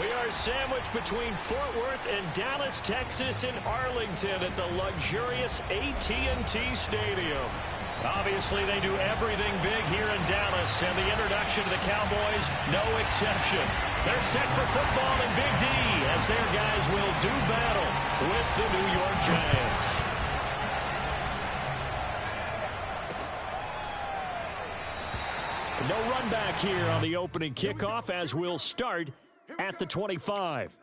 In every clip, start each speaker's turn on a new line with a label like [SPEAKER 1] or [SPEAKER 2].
[SPEAKER 1] We are sandwiched between Fort Worth and Dallas, Texas, in Arlington at the luxurious AT&T Stadium. Obviously, they do everything big here in Dallas, and the introduction to the Cowboys, no exception. They're set for football in Big D as their guys will do battle with the New York Giants. No run back here on the opening kickoff as we'll start at the 25.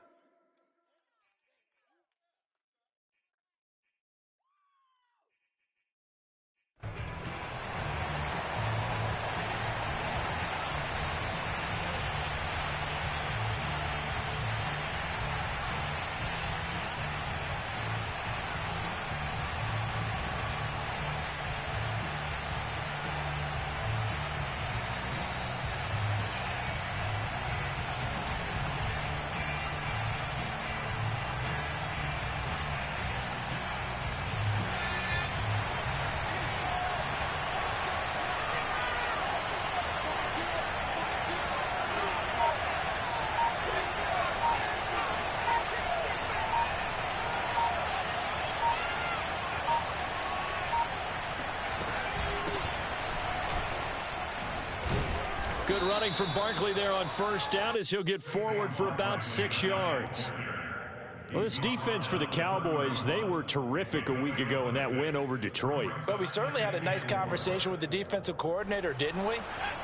[SPEAKER 1] Good running from Barkley there on first down as he'll get forward for about 6 yards. Well, this defense for the Cowboys, they were terrific a week ago in that win over Detroit.
[SPEAKER 2] But we certainly had a nice conversation with the defensive coordinator, didn't we?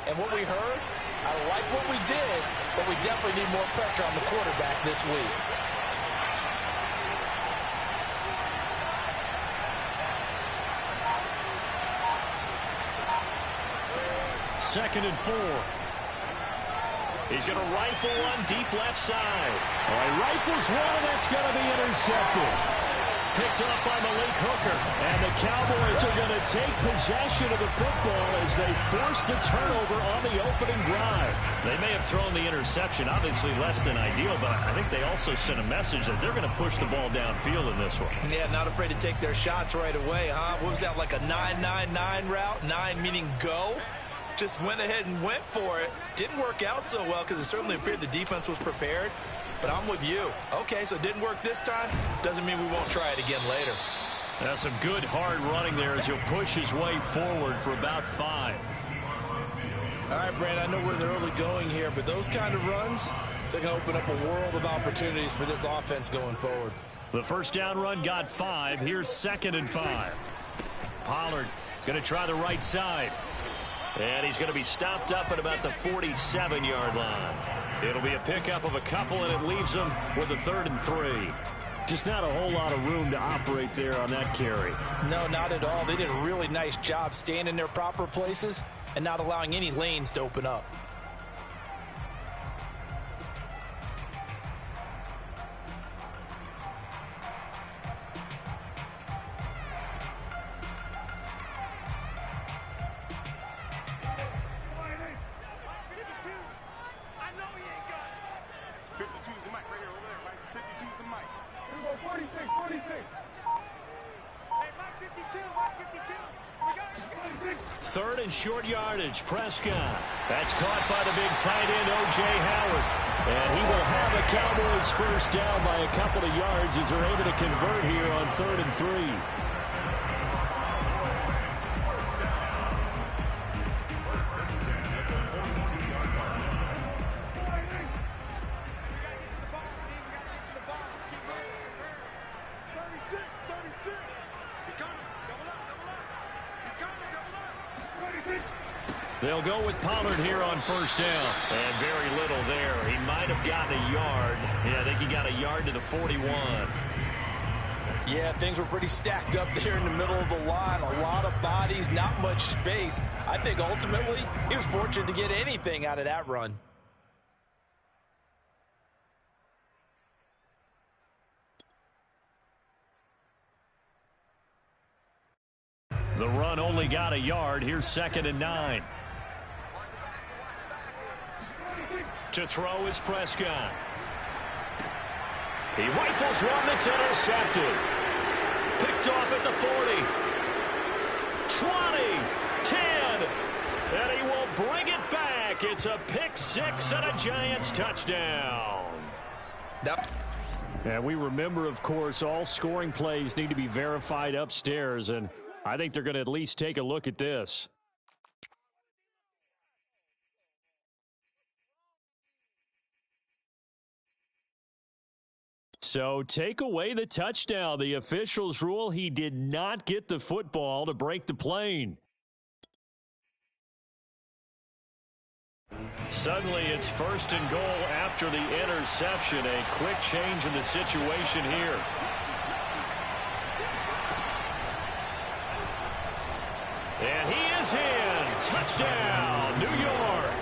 [SPEAKER 2] And what we heard, I like what we did, but we definitely need more pressure on the quarterback this week.
[SPEAKER 1] Second and 4. He's going to rifle one deep left side. Oh, he rifles one, and that's going to be intercepted. Picked up by Malik Hooker. And the Cowboys are going to take possession of the football as they force the turnover on the opening drive. They may have thrown the interception, obviously less than ideal, but I think they also sent a message that they're going to push the ball downfield in this one.
[SPEAKER 2] Yeah, not afraid to take their shots right away, huh? What was that, like a 9-9-9 route? 9 meaning go? Just went ahead and went for it. Didn't work out so well because it certainly appeared the defense was prepared. But I'm with you. Okay, so it didn't work this time. Doesn't mean we won't try it again later.
[SPEAKER 1] That's some good hard running there as he'll push his way forward for about 5.
[SPEAKER 2] All right, Brandon, I know we're in the early going here, but those kind of runs, they're going to open up a world of opportunities for this offense going forward.
[SPEAKER 1] The first down run got 5. Here's 2nd and 5. Pollard going to try the right side. And he's going to be stopped up at about the 47-yard line. It'll be a pickup of a couple, and it leaves them with a 3rd and 3. Just not a whole lot of room to operate there on that carry.
[SPEAKER 2] No, not at all. They did a really nice job staying in their proper places and not allowing any lanes to open up.
[SPEAKER 1] Third and short yardage. Prescott. That's caught by the big tight end, O.J. Howard. And he will have a Cowboys first down by a couple of yards as they're able to convert here on 3rd and 3. They'll go with Pollard here on first down. And very little there. He might have gotten a yard. Yeah, I think he got a yard to the 41.
[SPEAKER 2] Yeah, things were pretty stacked up there in the middle of the line. A lot of bodies, not much space. I think ultimately he was fortunate to get anything out of that run.
[SPEAKER 1] The run only got a yard. Here's 2nd and 9. To throw is Prescott. He rifles one that's intercepted. Picked off at the 40. 20. 10. And he will bring it back. It's a pick six and a Giants touchdown. And we remember, of course, all scoring plays need to be verified upstairs, and I think they're going to at least take a look at this. So take away the touchdown. The officials rule he did not get the football to break the plane. Suddenly it's 1st and goal after the interception. A quick change in the situation here. And he is in. Touchdown, New York.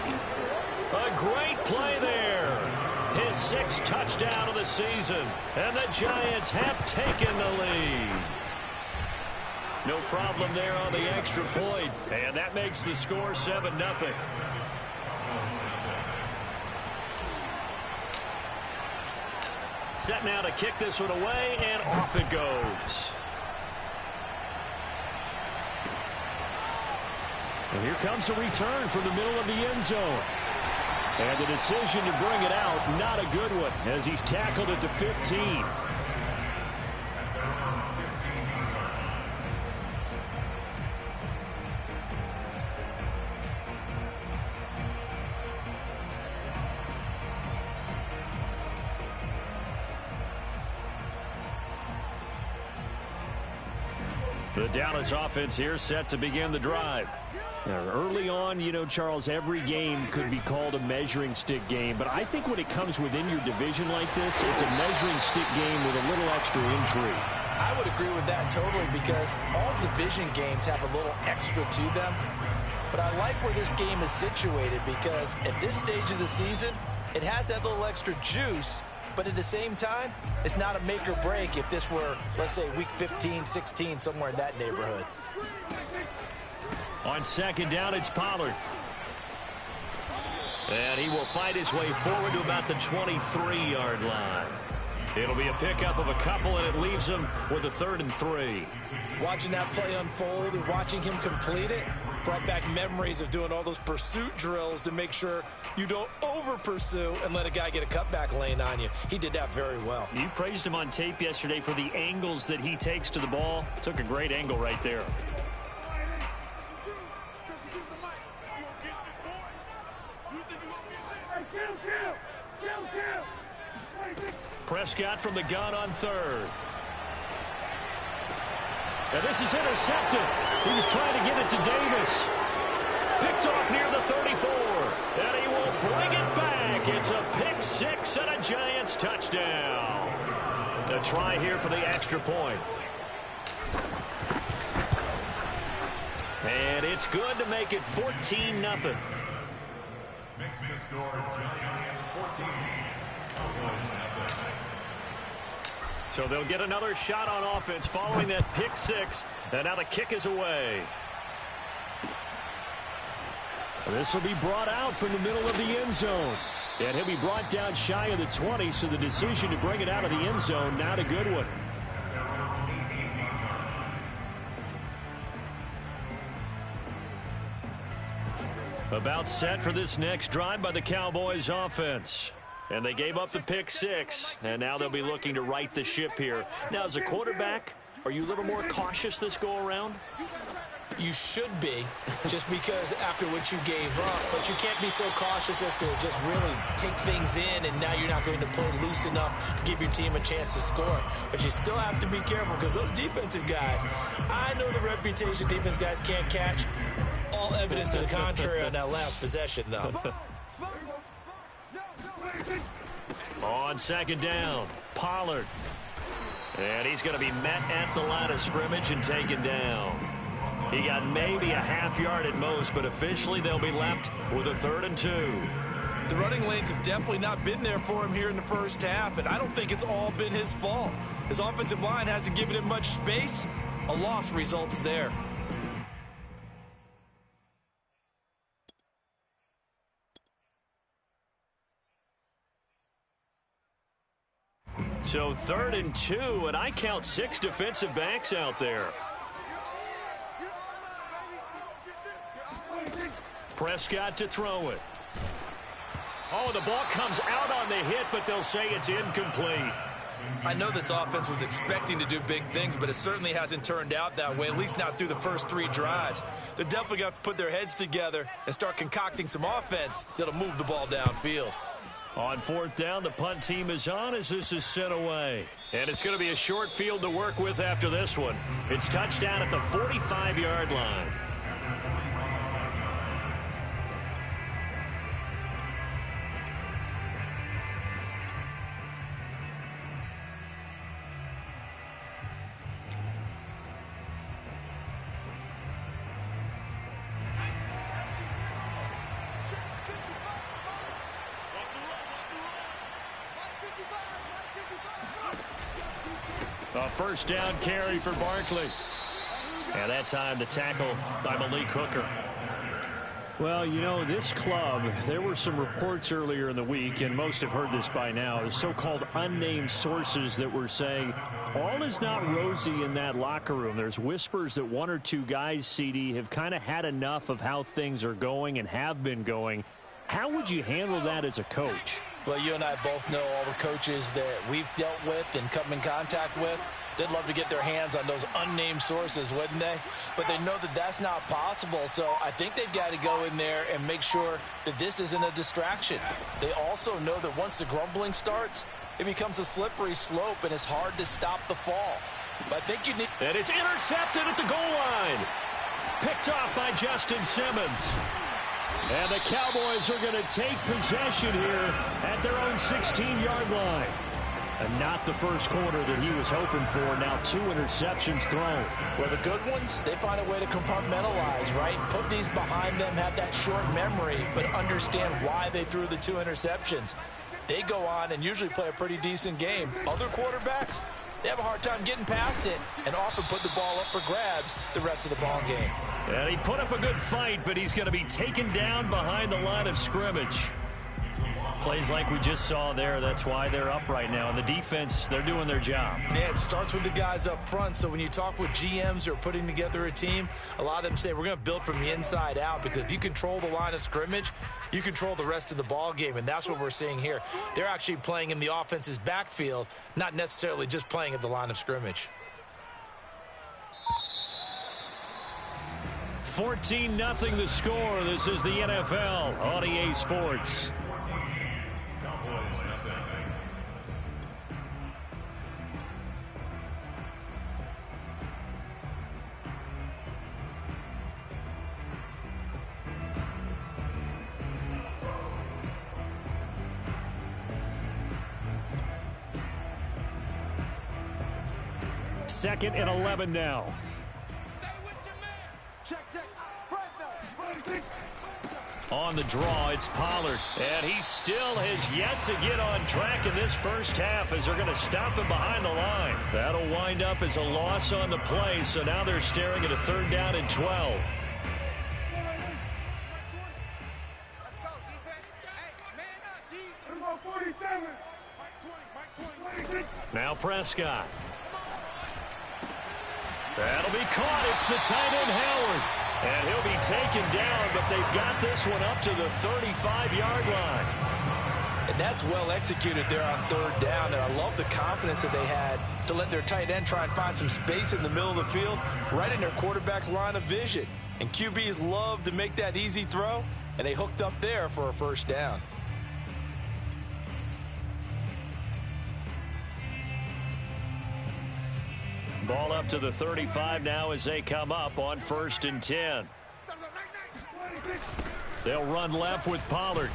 [SPEAKER 1] A great play there. His 6th touchdown of the season. And the Giants have taken the lead. No problem there on the extra point. And that makes the score 7-0. Set now to kick this one away, and off it goes. And here comes a return from the middle of the end zone. And the decision to bring it out, not a good one, as he's tackled at the 15. The Dallas offense here set to begin the drive. Now, early on, you know, Charles, every game could be called a measuring stick game. But I think when it comes within your division like this, it's a measuring stick game with a little extra intrigue.
[SPEAKER 2] I would agree with that totally, because all division games have a little extra to them. But I like where this game is situated, because at this stage of the season, it has that little extra juice. But at the same time, it's not a make or break if this were, let's say, week 15, 16, somewhere in that neighborhood.
[SPEAKER 1] On 2nd down, it's Pollard. And he will fight his way forward to about the 23-yard line. It'll be a pickup of a couple, and it leaves him with a 3rd and 3.
[SPEAKER 2] Watching that play unfold and watching him complete it brought back memories of doing all those pursuit drills to make sure you don't over-pursue and let a guy get a cutback lane on you. He did that very well.
[SPEAKER 1] You praised him on tape yesterday for the angles that he takes to the ball. Took a great angle right there. Prescott from the gun on 3rd. And this is intercepted. He was trying to get it to Davis. Picked off near the 34. And he will bring it back. It's a pick 6 and a Giants touchdown. A try here for the extra point. And it's good to make it 14-0. Makes the score Giants 14. So they'll get another shot on offense following that pick 6. And now the kick is away. And this will be brought out from the middle of the end zone. And he'll be brought down shy of the 20, so the decision to bring it out of the end zone, not a good one. About set for this next drive by the Cowboys offense. And they gave up the pick 6, and now they'll be looking to right the ship here. Now, as a quarterback, are you a little more cautious this go-around?
[SPEAKER 2] You should be, just because after what you gave up. But you can't be so cautious as to just really take things in, and now you're not going to play loose enough to give your team a chance to score. But you still have to be careful, because those defensive guys, I know the reputation defense guys can't catch. All evidence to the contrary on that last possession, though.
[SPEAKER 1] On 2nd down, Pollard. And he's going to be met at the line of scrimmage and taken down. He got maybe a half yard at most, but officially they'll be left with a 3rd and 2.
[SPEAKER 2] The running lanes have definitely not been there for him here in the first half, and I don't think it's all been his fault. His offensive line hasn't given him much space. A loss results there.
[SPEAKER 1] So 3rd and 2, and I count 6 defensive backs out there. Prescott to throw it. Oh, the ball comes out on the hit, but they'll say it's incomplete.
[SPEAKER 2] I know this offense was expecting to do big things, but it certainly hasn't turned out that way, at least not through the first 3 drives. They're definitely going to have to put their heads together and start concocting some offense that'll move the ball downfield.
[SPEAKER 1] On 4th down, the punt team is on as this is sent away. And it's going to be a short field to work with after this one. It's touchdown at the 45-yard line. A first down carry for Barkley. And that time the tackle by Malik Hooker. Well, you know, this club, there were some reports earlier in the week, and most have heard this by now, the so-called unnamed sources that were saying all is not rosy in that locker room. There's whispers that 1 or 2 guys, CD, have kind of had enough of how things are going and have been going. How would you handle that as a coach?
[SPEAKER 2] Well, you and I both know all the coaches that we've dealt with and come in contact with. They'd love to get their hands on those unnamed sources, wouldn't they? But they know that that's not possible, so I think they've got to go in there and make sure that this isn't a distraction. They also know that once the grumbling starts, it becomes a slippery slope, and it's hard to stop the fall. But I think you need...
[SPEAKER 1] And it's intercepted at the goal line. Picked off by Justin Simmons. And the Cowboys are going to take possession here at their own 16-yard line. And not the first quarter that he was hoping for. Now 2 interceptions thrown.
[SPEAKER 2] Well, the good ones, they find a way to compartmentalize, right? Put these behind them, have that short memory, but understand why they threw the 2 interceptions. They go on and usually play a pretty decent game. Other quarterbacks, they have a hard time getting past it and often put the ball up for grabs the rest of the ball game.
[SPEAKER 1] And he put up a good fight, but he's going to be taken down behind the line of scrimmage. Plays like we just saw there, that's why they're up right now. And the defense, they're doing their job.
[SPEAKER 2] Yeah, it starts with the guys up front. So when you talk with GMs who are putting together a team, a lot of them say we're going to build from the inside out, because if you control the line of scrimmage, you control the rest of the ball game, and that's what we're seeing here. They're actually playing in the offense's backfield, not necessarily just playing at the line of scrimmage.
[SPEAKER 1] 14-0 the score. This is the NFL on EA Sports. Second and 11 now. On the draw, it's Pollard. And he still has yet to get on track in this first half as they're going to stop him behind the line. That'll wind up as a loss on the play, so now they're staring at a 3rd down and 12.
[SPEAKER 3] Let's go, defense. Hey, man up, 47. Mike 20.
[SPEAKER 1] Now Prescott. That'll be caught. It's the tight end, Howard. And he'll be taken down, but they've got this one up to the 35-yard line.
[SPEAKER 2] And that's well executed there on 3rd down, and I love the confidence that they had to let their tight end try and find some space in the middle of the field, right in their quarterback's line of vision. And QBs love to make that easy throw, and they hooked up there for a 1st down.
[SPEAKER 1] Ball up to the 35 now as they come up on 1st and 10. They'll run left with Pollard.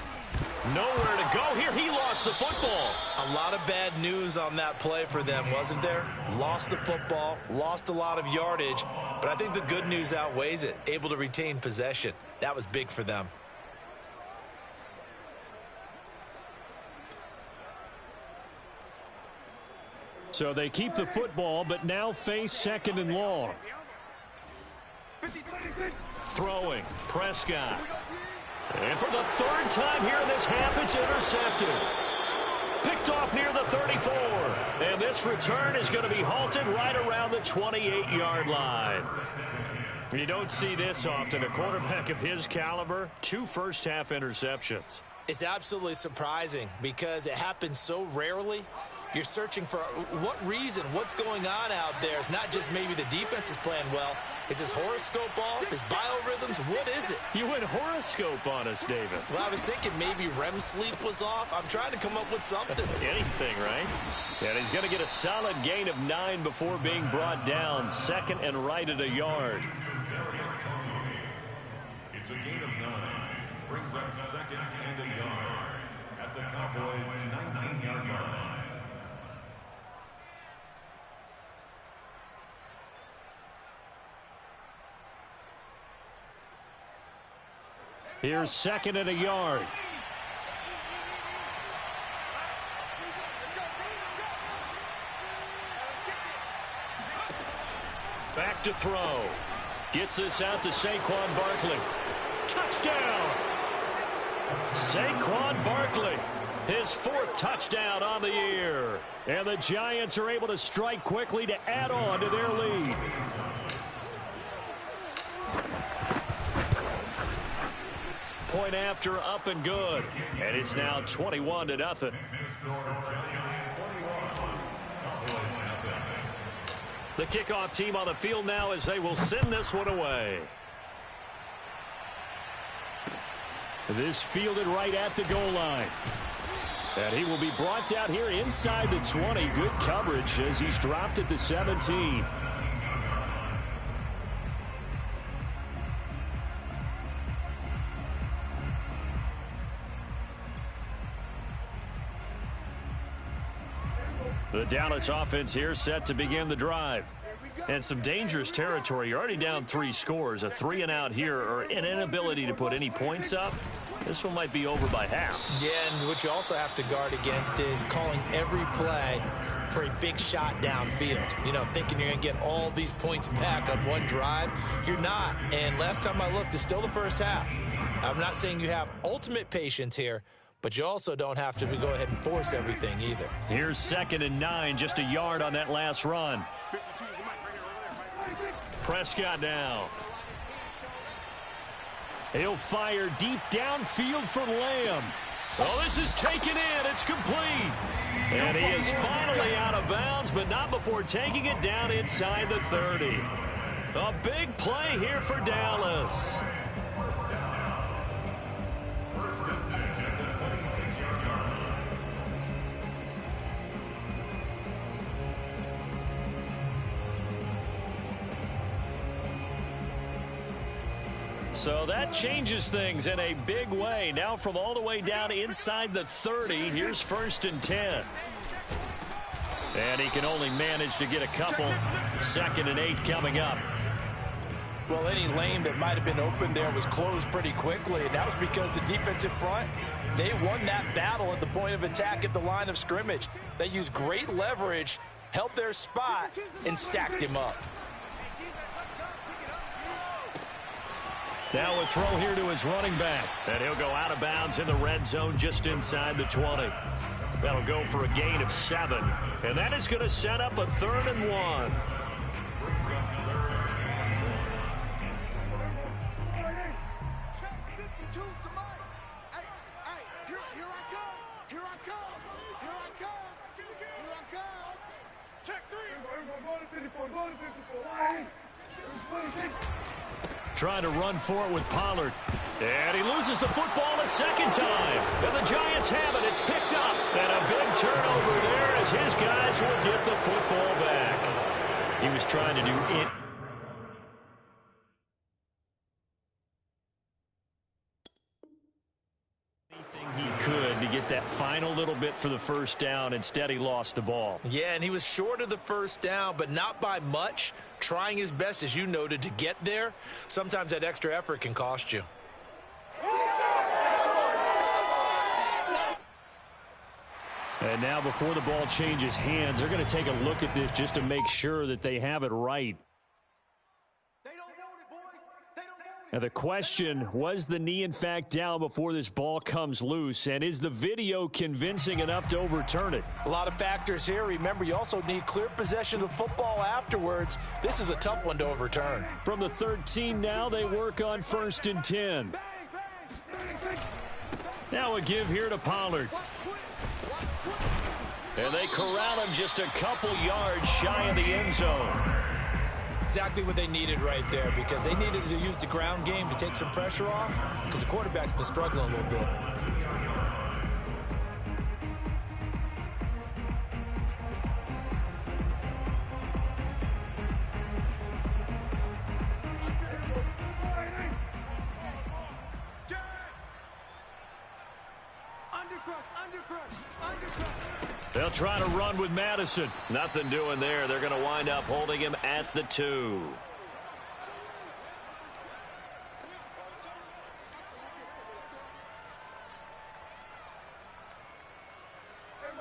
[SPEAKER 1] Nowhere to go here. He lost the football.
[SPEAKER 2] A lot of bad news on that play for them, wasn't there? Lost the football, lost a lot of yardage, but I think the good news outweighs it. Able to retain possession. That was big for them.
[SPEAKER 1] So they keep the football, but now face 2nd and long. Throwing, Prescott. And for the 3rd time here in this half, it's intercepted. Picked off near the 34. And this return is going to be halted right around the 28-yard line. You don't see this often. A quarterback of his caliber, 2 first-half interceptions.
[SPEAKER 2] It's absolutely surprising because it happens so rarely. You're searching for what reason, what's going on out there. It's not just maybe the defense is playing well. Is his horoscope off? His biorhythms? What is it?
[SPEAKER 1] You went horoscope on us, David.
[SPEAKER 2] Well, I was thinking maybe REM sleep was off. I'm trying to come up with something.
[SPEAKER 1] Anything, right? And he's going to get a solid gain of 9 before being brought down. Second and right at a yard.
[SPEAKER 4] It's a gain of 9. Brings up second and a yard at the Cowboys' 19-yard line.
[SPEAKER 1] Here's second and a yard. Back to throw. Gets this out to Saquon Barkley. Touchdown! Saquon Barkley, his 4th touchdown on the year. And the Giants are able to strike quickly to add on to their lead. Point after, up and good. And it's now 21-0. The kickoff team on the field now as they will send this one away. This fielded right at the goal line. And he will be brought down here inside the 20. Good coverage as he's dropped at the 17. The Dallas offense here set to begin the drive. And some dangerous territory. You're already down 3 scores. A 3-and-out here or an inability to put any points up. This one might be over by half.
[SPEAKER 2] Yeah, and what you also have to guard against is calling every play for a big shot downfield. You know, thinking you're going to get all these points back on one drive. You're not. And last time I looked, it's still the first half. I'm not saying you have ultimate patience here, but you also don't have to go ahead and force everything either.
[SPEAKER 1] Here's second and 9, just a yard on that last run. Prescott now. He'll fire deep downfield for Lamb. Oh, this is taken in. It's complete. And he is finally out of bounds, but not before taking it down inside the 30. A big play here for Dallas. So that changes things in a big way. Now from all the way down inside the 30, here's 1st and 10. And he can only manage to get a couple. 2nd and 8 coming up.
[SPEAKER 2] Well, any lane that might have been open there was closed pretty quickly, and that was because the defensive front, they won that battle at the point of attack at the line of scrimmage. They used great leverage, held their spot, and stacked him up.
[SPEAKER 1] Now a throw here to his running back. And he'll go out of bounds in the red zone just inside the 20. That'll go for a gain of 7. And that is going to set up a 3rd and 1. Trying to run for it with Pollard. And he loses the football a 2nd time. And the Giants have it. It's picked up. And a big turnover there as his guys will get the football back. He was trying to do it. He could to get that final little bit for the 1st down. Instead, he lost the ball.
[SPEAKER 2] Yeah, and he was short of the 1st down, but not by much. Trying his best, as you noted, to get there. Sometimes that extra effort can cost you.
[SPEAKER 1] And now before the ball changes hands, they're going to take a look at this just to make sure that they have it right. Now the question, was the knee in fact down before this ball comes loose? And is the video convincing enough to overturn it?
[SPEAKER 2] A lot of factors here. Remember, you also need clear possession of the football afterwards. This is a tough one to overturn.
[SPEAKER 1] From the 13 now, they work on 1st and 10. Now a give here to Pollard. And they corral him just a couple yards shy of the end zone.
[SPEAKER 2] Exactly what they needed right there, because they needed to use the ground game to take some pressure off, because the quarterback's been struggling a little bit.
[SPEAKER 1] They'll try to run with Madison. Nothing doing there. They're going to wind up holding him at the 2.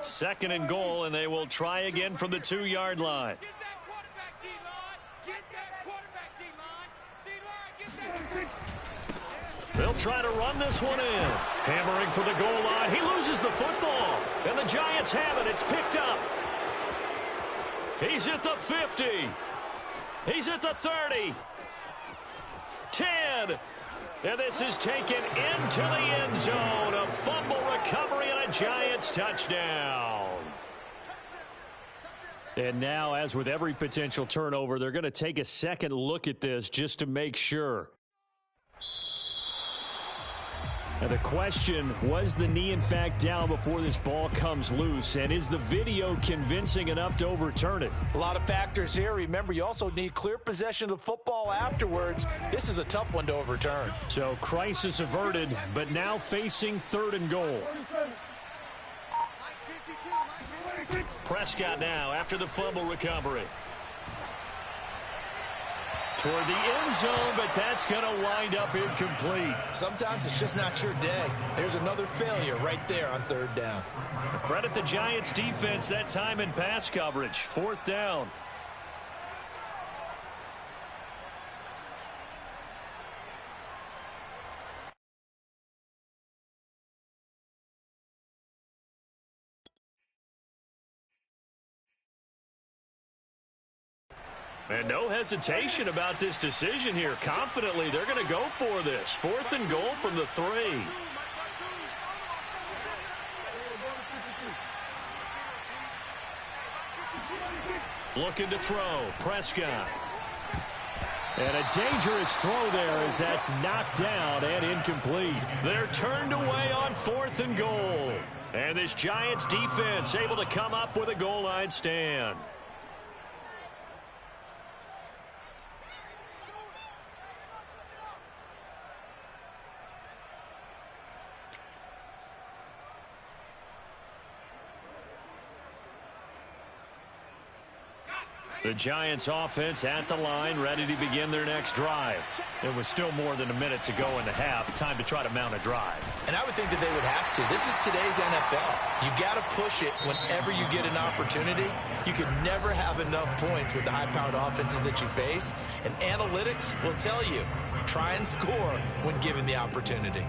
[SPEAKER 1] Second and goal, and they will try again from the 2-yard line.
[SPEAKER 3] Get that quarterback, D-line. Get that quarterback, D-line. D-line, get that.
[SPEAKER 1] They'll try to run this one in. Hammering for the goal line. He loses the football. And the Giants have it. It's picked up. He's at the 50. He's at the 30. 10. And this is taken into the end zone. A fumble recovery and a Giants touchdown. And now, as with every potential turnover, they're going to take a second look at this just to make sure. And the question, was the knee in fact down before this ball comes loose? And is the video convincing enough to overturn it?
[SPEAKER 2] A lot of factors here. Remember, you also need clear possession of the football afterwards. This is a tough one to overturn.
[SPEAKER 1] So crisis averted, but now facing 3rd and goal. Prescott now after the fumble recovery. Toward the end zone, but that's going to wind up incomplete.
[SPEAKER 2] Sometimes it's just not your day. There's another failure right there on 3rd down.
[SPEAKER 1] Credit the Giants defense that time in pass coverage. 4th down. And no hesitation about this decision here. Confidently, they're going to go for this. 4th and goal from the 3. Looking to throw. Prescott. And a dangerous throw there as that's knocked down and incomplete. They're turned away on 4th and goal. And this Giants defense able to come up with a goal line stand. The Giants offense at the line, ready to begin their next drive. There was still more than a minute to go in the half. Time to try to mount a drive.
[SPEAKER 2] And I would think that they would have to. This is today's NFL. You got to push it whenever you get an opportunity. You can never have enough points with the high-powered offenses that you face. And analytics will tell you, try and score when given the opportunity.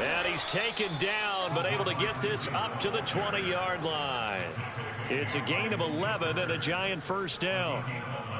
[SPEAKER 1] And he's taken down, but able to get this up to the 20-yard line. It's a gain of 11 and a Giant 1st down.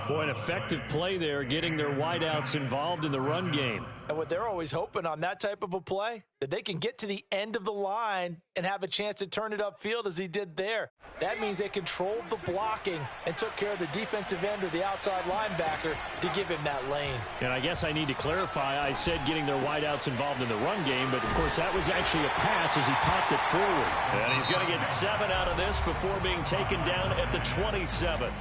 [SPEAKER 1] Boy, an effective play there, getting their wideouts involved in the run game.
[SPEAKER 2] And what they're always hoping on that type of a play, that they can get to the end of the line and have a chance to turn it upfield as he did there. That means they controlled the blocking and took care of the defensive end or the outside linebacker to give him that lane.
[SPEAKER 1] And I guess I need to clarify, I said getting their wideouts involved in the run game, but of course that was actually a pass as he popped it forward. And he's going to get 7 out of this before being taken down at the 27.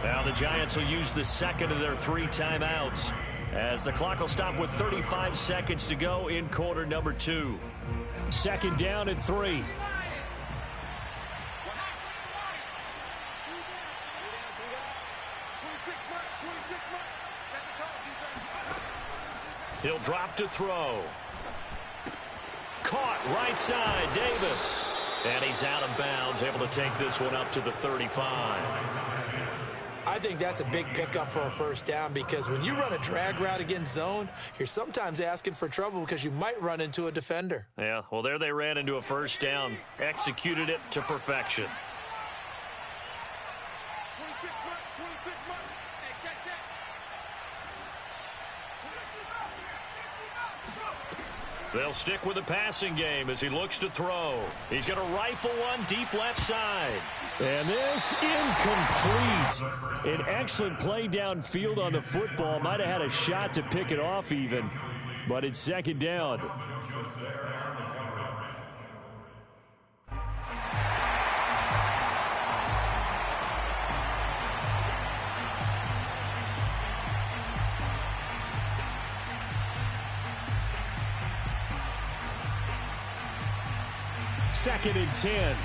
[SPEAKER 1] Now the Giants will use the second of their 3 timeouts as the clock will stop with 35 seconds to go in quarter number 2. 2nd down and 3. He'll drop to throw. Caught right side, Davis. And he's out of bounds, able to take this one up to the 35.
[SPEAKER 2] I think that's a big pickup for a first down because when you run a drag route against zone, you're sometimes asking for trouble because you might run into a defender.
[SPEAKER 1] Yeah, well, there they ran into a first down, executed it to perfection. They'll stick with the passing game as he looks to throw. He's going to rifle one deep left side.
[SPEAKER 5] And this incomplete. An excellent play downfield on the football. Might have had a shot to pick it off even, but it's second down. Second and 10.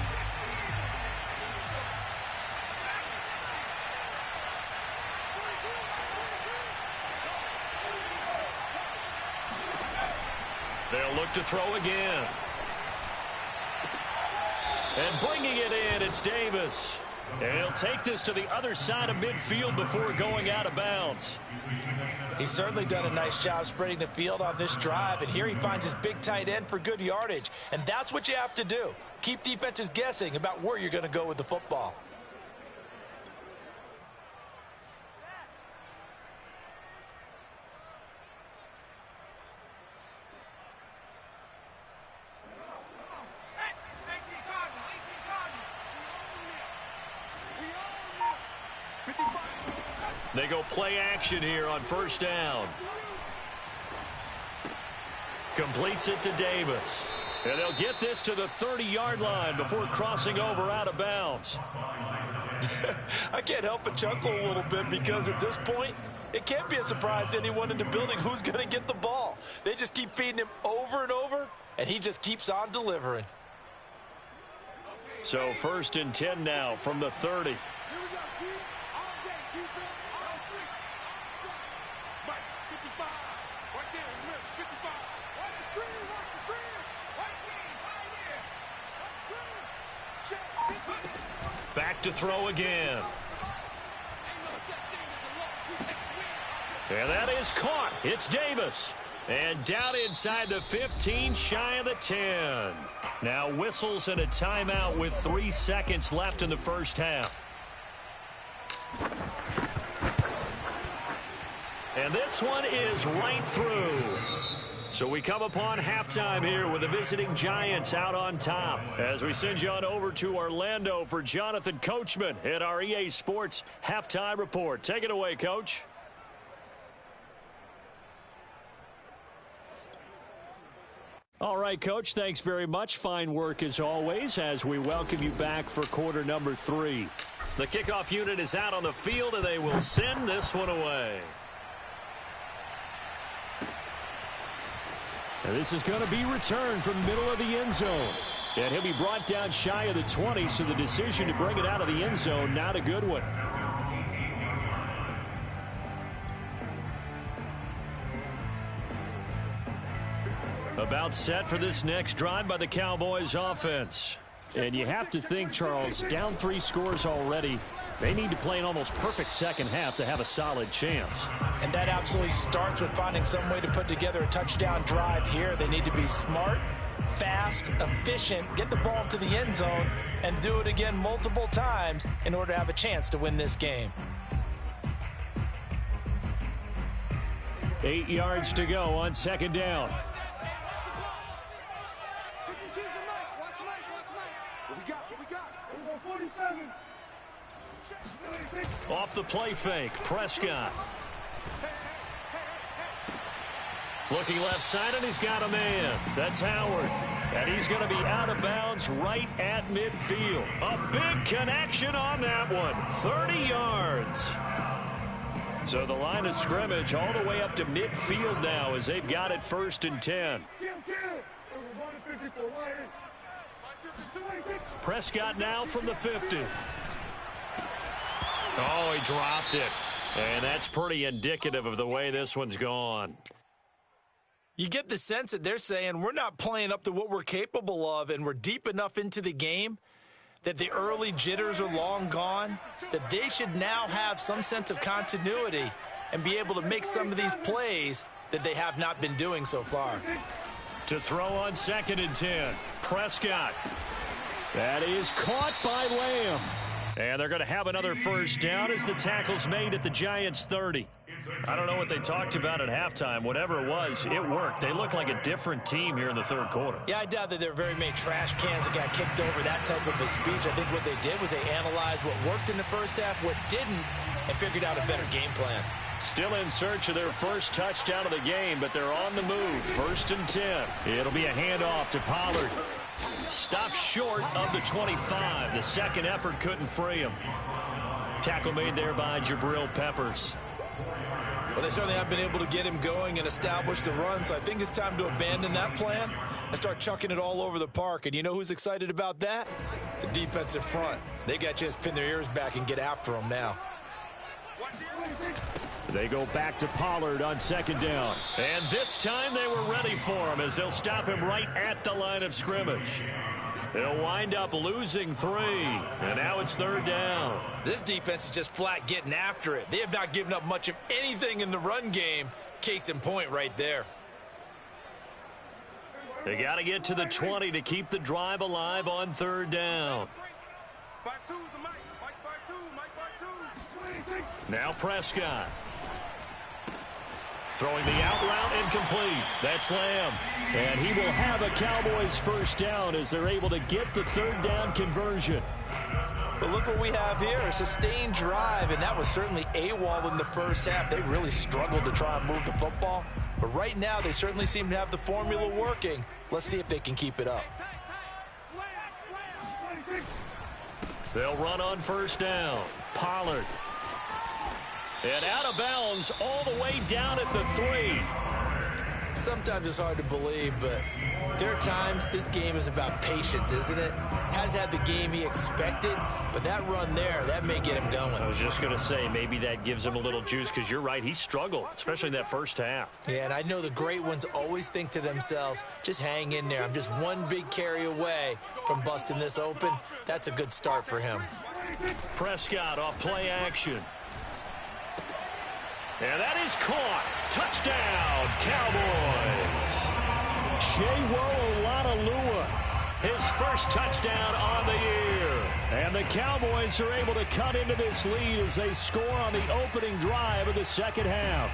[SPEAKER 1] They'll look to throw again. And bringing it in, it's Davis. And he'll take this to the other side of midfield before going out of bounds.
[SPEAKER 2] He's certainly done a nice job spreading the field on this drive, and here he finds his big tight end for good yardage. And that's what you have to do. Keep defenses guessing about where you're going to go with the football.
[SPEAKER 1] They go play action here on first down. Completes it to Davis. And they'll get this to the 30-yard line before crossing over out of bounds.
[SPEAKER 2] I can't help but chuckle a little bit because at this point, it can't be a surprise to anyone in the building who's going to get the ball. They just keep feeding him over and over, and he just keeps on delivering.
[SPEAKER 1] So first and 10 now from the 30. Back to throw again. And that is caught. It's Davis. And down inside the 15, shy of the 10. Now whistles and a timeout with 3 seconds left in the first half. And this one is right through. So we come upon halftime here with the visiting Giants out on top. As we send you on over to Orlando for Jonathan Coachman at our EA Sports Halftime Report. Take it away, Coach.
[SPEAKER 5] All right, Coach, thanks very much. Fine work as always as we welcome you back for quarter number 3.
[SPEAKER 1] The kickoff unit is out on the field, and they will send this one away.
[SPEAKER 5] And this is going to be returned from the middle of the end zone. And he'll be brought down shy of the 20, so the decision to bring it out of the end zone, not a good one. About set for this next drive by the Cowboys offense. And you have to think, Charles, down 3 scores already. They need to play an almost perfect second half to have a solid chance.
[SPEAKER 2] And that absolutely starts with finding some way to put together a touchdown drive here. They need to be smart, fast, efficient, get the ball to the end zone, and do it again multiple times in order to have a chance to win this game.
[SPEAKER 5] 8 yards to go on second down.
[SPEAKER 1] Off the play fake, Prescott. Looking left side, and he's got a man. That's Howard. And he's going to be out of bounds right at midfield. A big connection on that one. 30 yards. So the line of scrimmage all the way up to midfield now as they've got it first and 10. Prescott now from the 50. Oh, he dropped it. And that's pretty indicative of the way this one's gone.
[SPEAKER 2] You get the sense that they're saying we're not playing up to what we're capable of and we're deep enough into the game. that the early jitters are long gone, that they should now have some sense of continuity and be able to make some of these plays that they have not been doing so far.
[SPEAKER 5] To throw on 2nd and 10, Prescott. That is caught by Lamb. And they're going to have another first down as the tackle's made at the Giants' 30. I don't know what they talked about at halftime. Whatever it was, it worked. They look like a different team here in the third quarter.
[SPEAKER 2] Yeah, I doubt that there are very many trash cans that got kicked over, that type of a speech. I think what they did was they analyzed what worked in the first half, what didn't, and figured out a better game plan.
[SPEAKER 5] Still in search of their first touchdown of the game, but they're on the move. 1st and 10. It'll be a handoff to Pollard. Stopped short of the 25. The second effort couldn't free him. Tackle made there by Jabril Peppers.
[SPEAKER 2] Well, they certainly have been able to get him going and establish the run, so I think it's time to abandon that plan and start chucking it all over the park. And you know who's excited about that? The defensive front. They got a chance to pin their ears back and get after him now.
[SPEAKER 5] They go back to Pollard on 2nd down. And this time they were ready for him as they'll stop him right at the line of scrimmage. They'll wind up losing 3. And now it's 3rd down.
[SPEAKER 2] This defense is just flat getting after it. They have not given up much of anything in the run game. Case in point right there.
[SPEAKER 5] They got to get to the 20 to keep the drive alive on 3rd down. Now Prescott. Throwing the out route incomplete. That's Lamb. And he will have a Cowboys first down as they're able to get the 3rd down conversion.
[SPEAKER 2] But look what we have here, a sustained drive, and that was certainly AWOL in the first half. They really struggled to try and move the football. But right now, they certainly seem to have the formula working. Let's see if they can keep it up.
[SPEAKER 5] They'll run on 1st down. Pollard. And out of bounds all the way down at the 3.
[SPEAKER 2] Sometimes it's hard to believe, but there are times this game is about patience, isn't it? Has had the game he expected, but that run there, that may get him going.
[SPEAKER 5] I was just going to say, maybe that gives him a little juice because you're right, he struggled, especially in that first half.
[SPEAKER 2] Yeah, and I know the great ones always think to themselves, just hang in there. I'm just one big carry away from busting this open. That's a good start for him. Prescott off play action.
[SPEAKER 5] And that is caught. Touchdown, Cowboys. Chewo Olalua, his first touchdown on the year. And the Cowboys are able to cut into this lead as they score on the opening drive of the second half.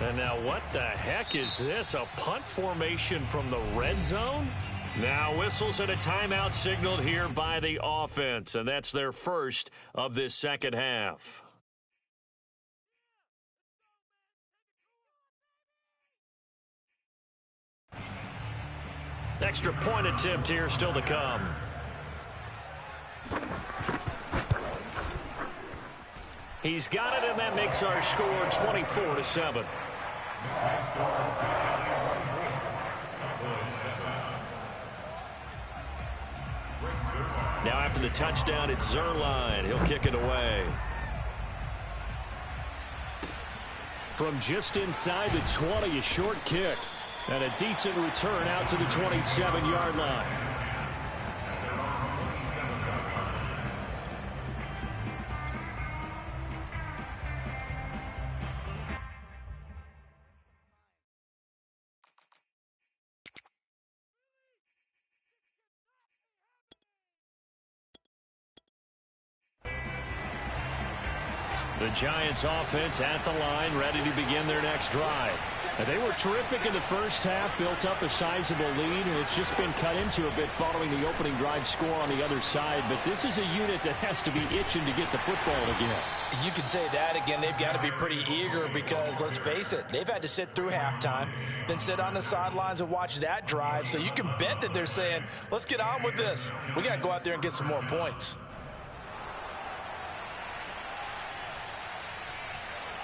[SPEAKER 5] And now what the heck is this? A punt formation from the red zone? Now whistles and a timeout signaled here by the offense. And that's their first of this second half. Extra point attempt here still to come. He's got it, and that makes our score 24-7. Now after the touchdown, it's Zerline. He'll kick it away. From just inside the 20, a short kick. And a decent return out to the 27-yard line. The Giants offense at the line, ready to begin their next drive. And they were terrific in the first half, built up a sizable lead, and it's just been cut into a bit following the opening drive score on the other side. But this is a unit that has to be itching to get the football again.
[SPEAKER 2] You can say that again. They've got to be pretty eager because, let's face it, they've had to sit through halftime, then sit on the sidelines and watch that drive. So you can bet that they're saying, let's get on with this. We got to go out there and get some more points.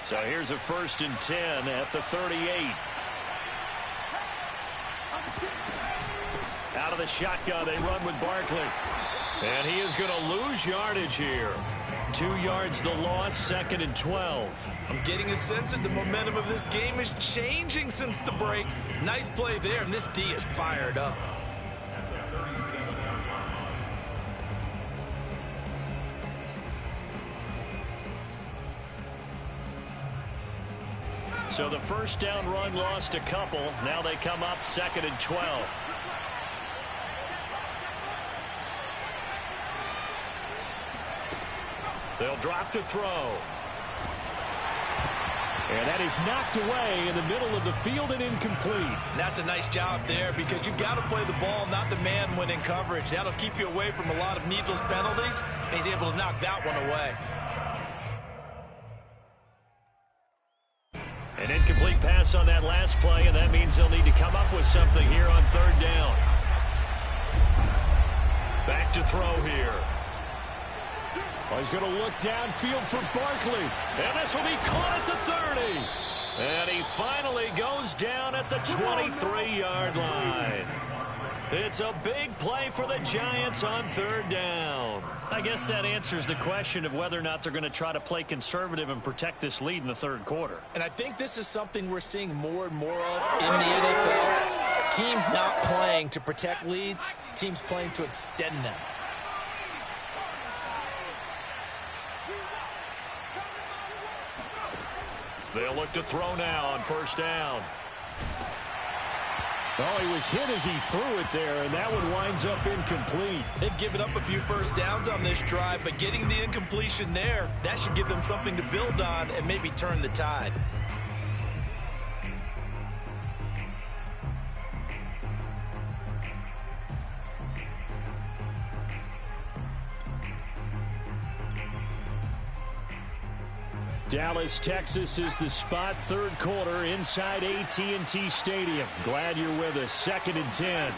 [SPEAKER 5] So here's a 1st and 10 at the 38. Out of the shotgun, they run with Barkley. And he is going to lose yardage here. 2 yards the loss, 2nd and 12.
[SPEAKER 2] I'm getting a sense that the momentum of this game is changing since the break. Nice play there, and this D is fired up.
[SPEAKER 5] So the first down run lost a couple. Now they come up 2nd and 12. They'll drop to throw. And that is knocked away in the middle of the field and incomplete.
[SPEAKER 2] And that's a nice job there because you've got to play the ball, not the man when in coverage. That'll keep you away from a lot of needless penalties, and he's able to knock that one away.
[SPEAKER 5] An incomplete pass on that last play, and that means they'll need to come up with something here on 3rd down. Back to throw here.
[SPEAKER 1] Oh, he's going to look downfield for Barkley.
[SPEAKER 5] And this will be caught at the 30. And he finally goes down at the 23-yard line. It's a big play for the Giants on 3rd down. I guess that answers the question of whether or not they're going to try to play conservative and protect this lead in the 3rd quarter.
[SPEAKER 2] And I think this is something we're seeing more and more of in the NFL. Teams not playing to protect leads, teams playing to extend them.
[SPEAKER 5] They'll look to throw now on 1st down.
[SPEAKER 1] Oh, he was hit as he threw it there, and that one winds up incomplete.
[SPEAKER 2] They've given up a few first downs on this drive, but getting the incompletion there, that should give them something to build on and maybe turn the tide.
[SPEAKER 1] Dallas, Texas is the spot. 3rd quarter inside AT&T Stadium. Glad you're with us. 2nd and 10.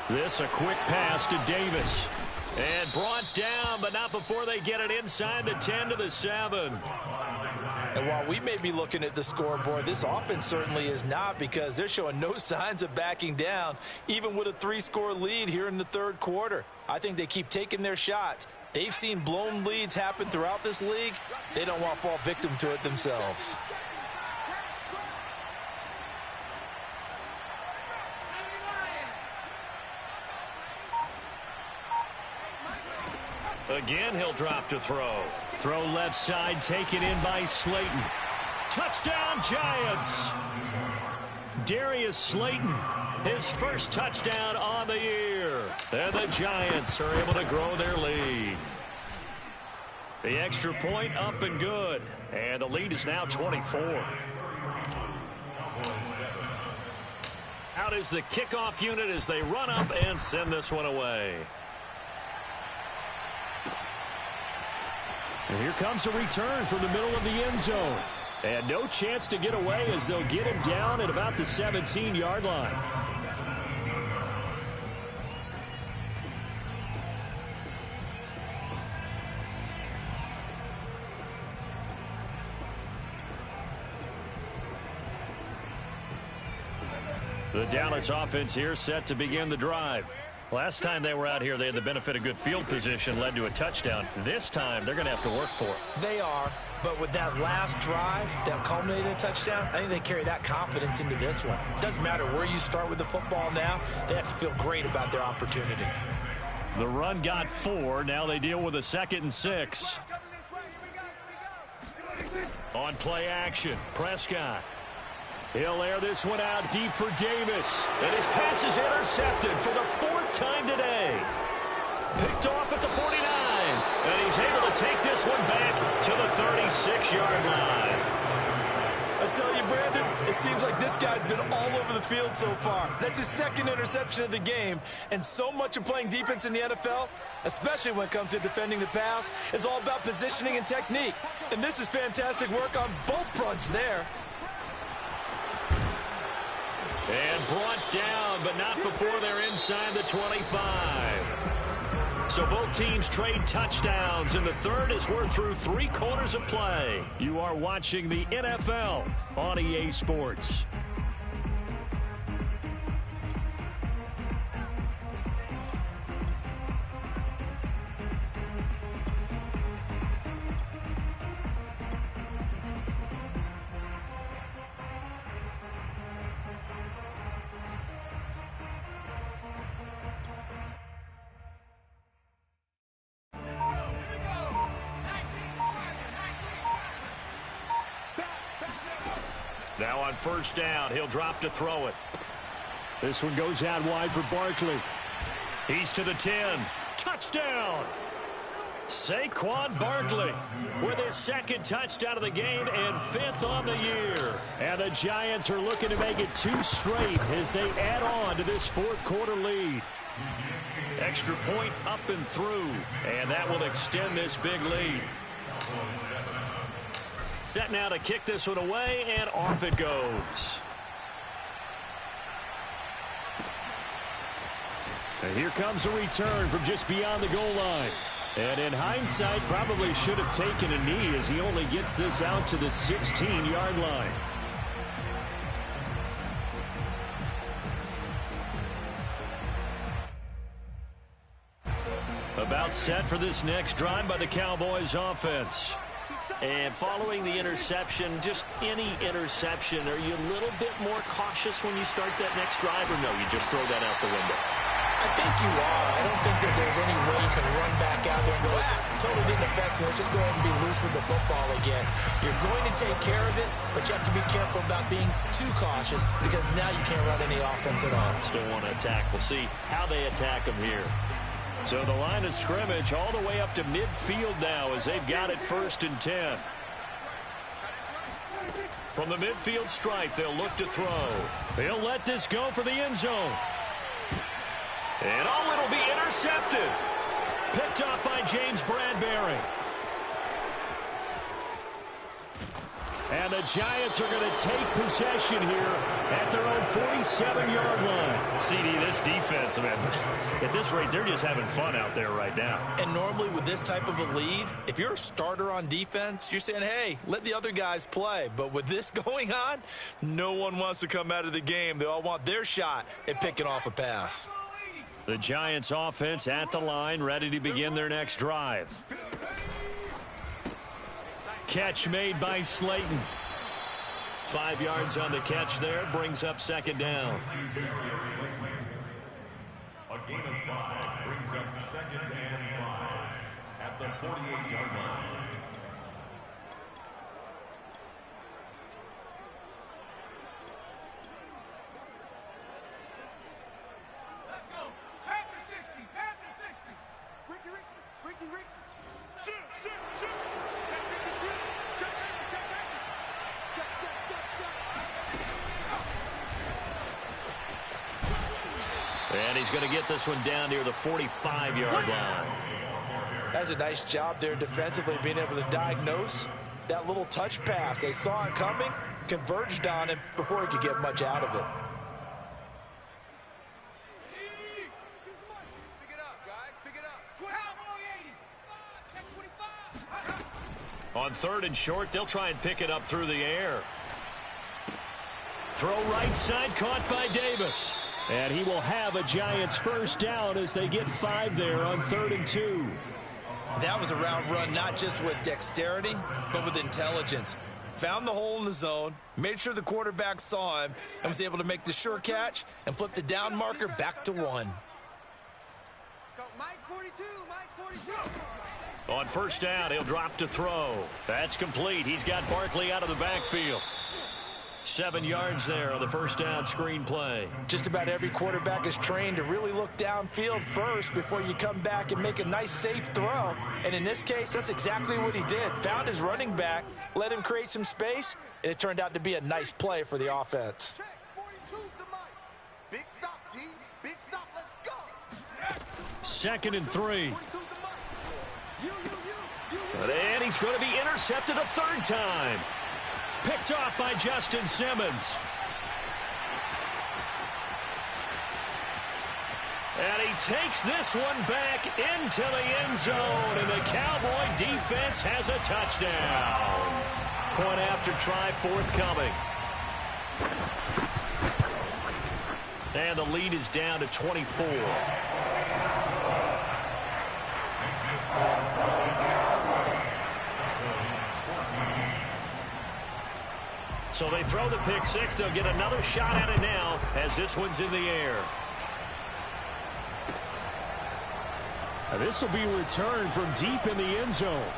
[SPEAKER 5] This a quick pass to Davis. And brought down, but not before they get it inside the 10 to the 7.
[SPEAKER 2] And while we may be looking at the scoreboard, this offense certainly is not, because they're showing no signs of backing down, even with a 3-score lead here in the 3rd quarter. I think they keep taking their shots. They've seen blown leads happen throughout this league. They don't want to fall victim to it themselves.
[SPEAKER 5] Again, he'll drop to throw.
[SPEAKER 1] Throw left side, taken in by Slayton.
[SPEAKER 5] Touchdown, Giants! Darius Slayton, his first touchdown on the year. And the Giants are able to grow their lead. The extra point up and good. And the lead is now 24. Out is the kickoff unit as they run up and send this one away.
[SPEAKER 1] And here comes a return from the middle of the end zone. And no chance to get away as they'll get him down at about the 17-yard line.
[SPEAKER 5] The Dallas offense here set to begin the drive. Last time they were out here, they had the benefit of good field position, led to a touchdown. This time, they're going to have to work for it.
[SPEAKER 2] They are, but with that last drive that culminated in a touchdown, I think they carry that confidence into this one. Doesn't matter where you start with the football now, they have to feel great about their opportunity.
[SPEAKER 5] The run got 4. Now they deal with a 2nd and 6. On play action, Prescott. He'll air this one out deep for Davis. And his pass is intercepted for the 4th time today. Picked off at the 49. And he's able to take this one back to the 36-yard line.
[SPEAKER 2] I tell you, Brandon, it seems like this guy's been all over the field so far. That's his 2nd interception of the game. And so much of playing defense in the NFL, especially when it comes to defending the pass, is all about positioning and technique. And this is fantastic work on both fronts there.
[SPEAKER 5] And brought down, but not before they're inside the 25. So both teams trade touchdowns in the 3rd as we're through 3 quarters of play. You are watching the NFL on EA Sports. Now on first down, he'll drop to throw it. This one goes out wide for Barkley. He's to the 10. Touchdown! Saquon Barkley with his second touchdown of the game and 5th on the year. And the Giants are looking to make it 2 straight as they add on to this 4th quarter lead. Extra point up and through, and that will extend this big lead. Set now to kick this one away, and off it goes. And here comes a return from just beyond the goal line. And in hindsight, probably should have taken a knee as he only gets this out to the 16-yard line. About set for this next drive by the Cowboys offense. And following the interception, just any interception, are you a little bit more cautious when you start that next drive, or no, you just throw that out the window?
[SPEAKER 2] I think you are. I don't think that there's any way you can run back out there and go, totally didn't affect me. Let's just go ahead and be loose with the football again. You're going to take care of it, but you have to be careful about being too cautious because now you can't run any offense at all.
[SPEAKER 5] Still want to attack. We'll see how they attack them here. So the line of scrimmage all the way up to midfield now as they've got it 1st and 10. From the midfield stripe, they'll look to throw. They'll let this go for the end zone. And it'll be intercepted. Picked up by James Bradbury. And the Giants are going to take possession here at their own 47-yard line. CD, this defense, man, at this rate, they're just having fun out there right now.
[SPEAKER 2] And normally with this type of a lead, if you're a starter on defense, you're saying, hey, let the other guys play. But with this going on, no one wants to come out of the game. They all want their shot at picking off a pass.
[SPEAKER 5] The Giants offense at the line, ready to begin their next drive. Catch made by Slayton. 5 yards on the catch there, brings up 2nd down.
[SPEAKER 4] A gain of 5 brings up 2nd and 5 at the 48-yard line.
[SPEAKER 5] And he's going to get this one down near the 45-yard line.
[SPEAKER 2] That's a nice job there defensively, being able to diagnose that little touch pass. They saw it coming, converged on him before he could get much out of it.
[SPEAKER 3] Pick it up, guys. Pick it up. Cowboy 80.
[SPEAKER 5] On 3rd and short, they'll try and pick it up through the air. Throw right side, caught by Davis. And he will have a Giants 1st down as they get 5 there on 3rd and 2.
[SPEAKER 2] That was a route run not just with dexterity, but with intelligence. Found the hole in the zone, made sure the quarterback saw him, and was able to make the sure catch and flip the down marker back to 1.
[SPEAKER 3] Let's go, Mike 42, Mike 42.
[SPEAKER 5] On 1st down, he'll drop to throw. That's complete. He's got Barkley out of the backfield. 7 yards there on the 1st down screen play.
[SPEAKER 2] Just about every quarterback is trained to really look downfield first before you come back and make a nice, safe throw. And in this case, that's exactly what he did. Found his running back, let him create some space, and it turned out to be a nice play for the offense.
[SPEAKER 3] Check, 42's the Mike. Big stop, D. Big stop, let's go.
[SPEAKER 5] 2nd and 3.
[SPEAKER 3] 42's the Mike.
[SPEAKER 5] And he's going to be intercepted a 3rd time. Picked off by Justin Simmons. And he takes this one back into the end zone, and the Cowboy defense has a touchdown. Point after try forthcoming. And the lead is down to 24. So they throw the pick six. They'll get another shot at it now as this one's in the air. This will be returned from deep in the end zone.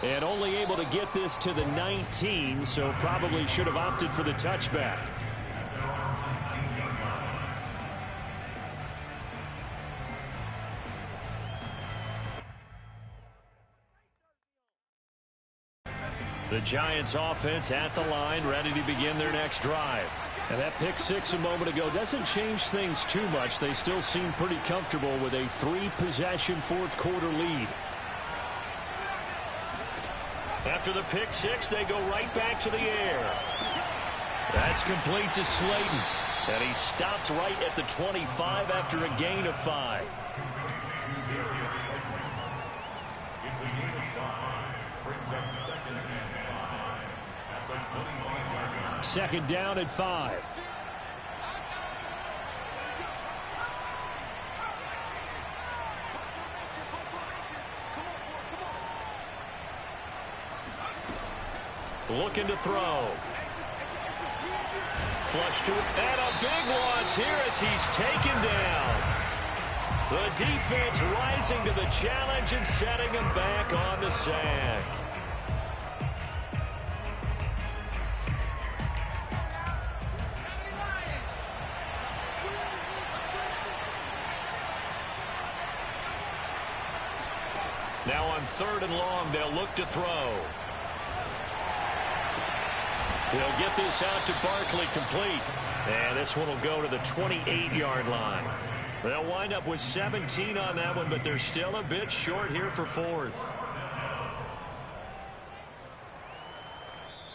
[SPEAKER 5] And only able to get this to the 19, so probably should have opted for the touchback. The Giants offense at the line, ready to begin their next drive. And that pick six a moment ago doesn't change things too much. They still seem pretty comfortable with a 3-possession fourth-quarter lead. After the pick six, they go right back to the air. That's complete to Slayton. And he stopped right at the 25 after a gain of 5.
[SPEAKER 4] It's a gain of 5. Brings up second and 5 at the 25-yard line.
[SPEAKER 5] Second down at 5. Looking to throw. Flush to it. And a big loss here as he's taken down. The defense rising to the challenge and setting him back on the sack. Now on 3rd and long, they'll look to throw. They'll get this out to Barkley complete. And this one will go to the 28-yard line. They'll wind up with 17 on that one, but they're still a bit short here for 4th.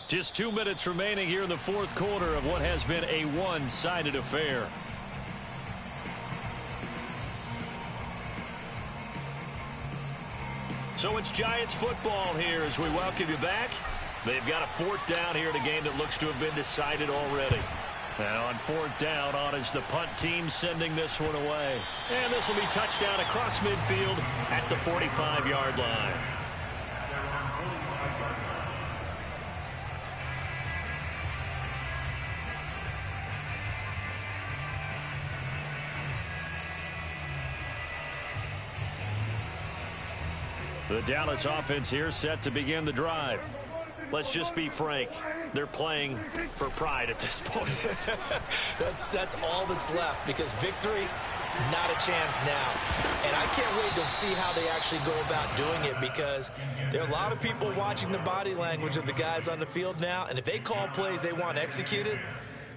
[SPEAKER 5] Just 2 minutes remaining here in the 4th quarter of what has been a one-sided affair. So it's Giants football here as we welcome you back. They've got a 4th down here in a game that looks to have been decided already. And on 4th down, on is the punt team sending this one away. And this will be touchdown across midfield at the 45-yard line. The Dallas offense here set to begin the drive. Let's just be frank. They're playing for pride at this point.
[SPEAKER 2] That's all that's left, because victory, not a chance now. And I can't wait to see how they actually go about doing it, because there are a lot of people watching the body language of the guys on the field now, and if they call plays they want executed,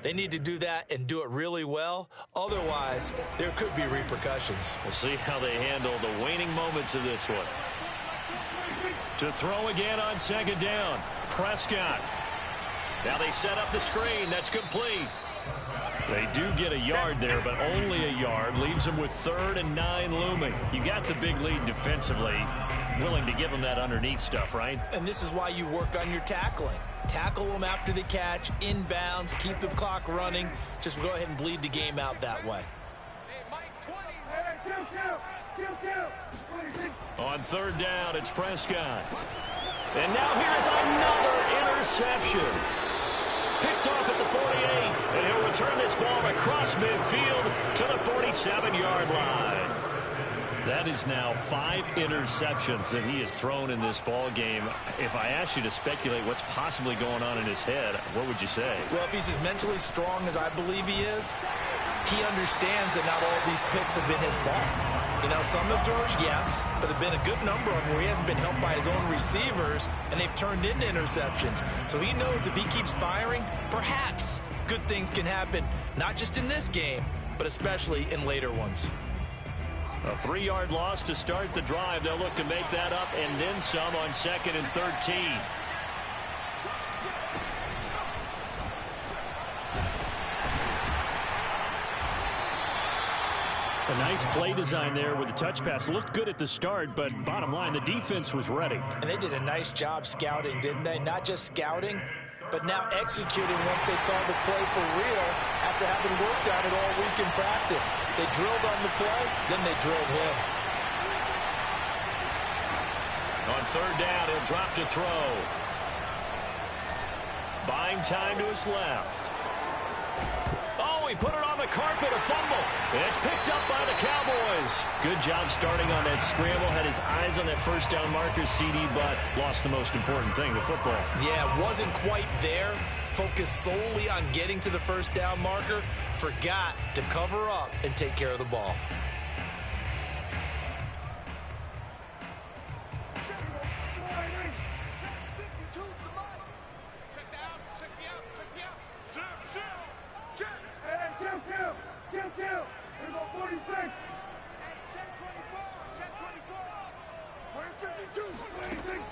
[SPEAKER 2] they need to do that and do it really well. Otherwise, there could be repercussions.
[SPEAKER 5] We'll see how they handle the waning moments of this one. To throw again on 2nd down. Prescott. Now they set up the screen. That's complete. They do get a yard there, but only a yard. Leaves them with 3rd and 9 looming. You got the big lead defensively. Willing to give them that underneath stuff, right?
[SPEAKER 2] And this is why you work on your tackling. Tackle them after the catch, inbounds, keep the clock running. Just go ahead and bleed the game out that way.
[SPEAKER 5] On 3rd down, it's Prescott. And now here's another interception. Picked off at the 48, and he'll return this ball across midfield to the 47-yard line. That is now 5 interceptions that he has thrown in this ball game. If I asked you to speculate what's possibly going on in his head, what would you say?
[SPEAKER 2] Well, if he's as mentally strong as I believe he is, he understands that not all these picks have been his fault. You know, some of the throws, yes, but there have been a good number of them where he hasn't been helped by his own receivers, and they've turned into interceptions. So he knows if he keeps firing, perhaps good things can happen, not just in this game, but especially in later ones.
[SPEAKER 5] A 3-yard loss to start the drive. They'll look to make that up and then some on 2nd and 13. A nice play design there with the touch pass. Looked good at the start, but bottom line, the defense was ready.
[SPEAKER 2] And they did a nice job scouting, didn't they? Not just scouting, but now executing once they saw the play for real after having worked on it all week in practice. They drilled on the play, then they drilled him.
[SPEAKER 5] On 3rd down, he'll drop to throw. Buying time to his left. Oh, throw. He put it on the carpet, a fumble. And it's picked up by the Cowboys. Good job starting on that scramble. Had his eyes on that first down marker, CD, but lost the most important thing, the football.
[SPEAKER 2] Yeah, wasn't quite there. Focused solely on getting to the first down marker. Forgot to cover up and take care of the ball.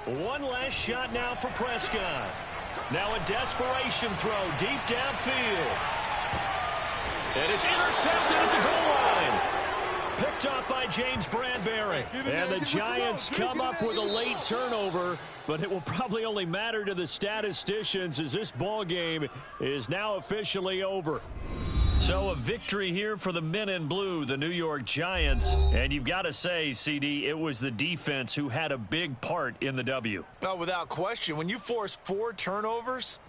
[SPEAKER 5] One last shot now for Prescott. Now a desperation throw deep downfield. And it's intercepted at the goal line. Picked up by James Bradbury. And the Giants come up with a late turnover, but it will probably only matter to the statisticians as this ball game is now officially over. So a victory here for the men in blue, the New York Giants. And you've got to say, CD, it was the defense who had a big part in the W.
[SPEAKER 2] Oh, without question. When you force 4 turnovers,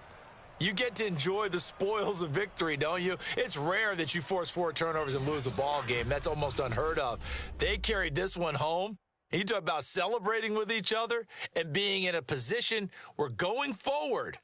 [SPEAKER 2] you get to enjoy the spoils of victory, don't you? It's rare that you force 4 turnovers and lose a ball game. That's almost unheard of. They carried this one home. You talk about celebrating with each other and being in a position where going forward,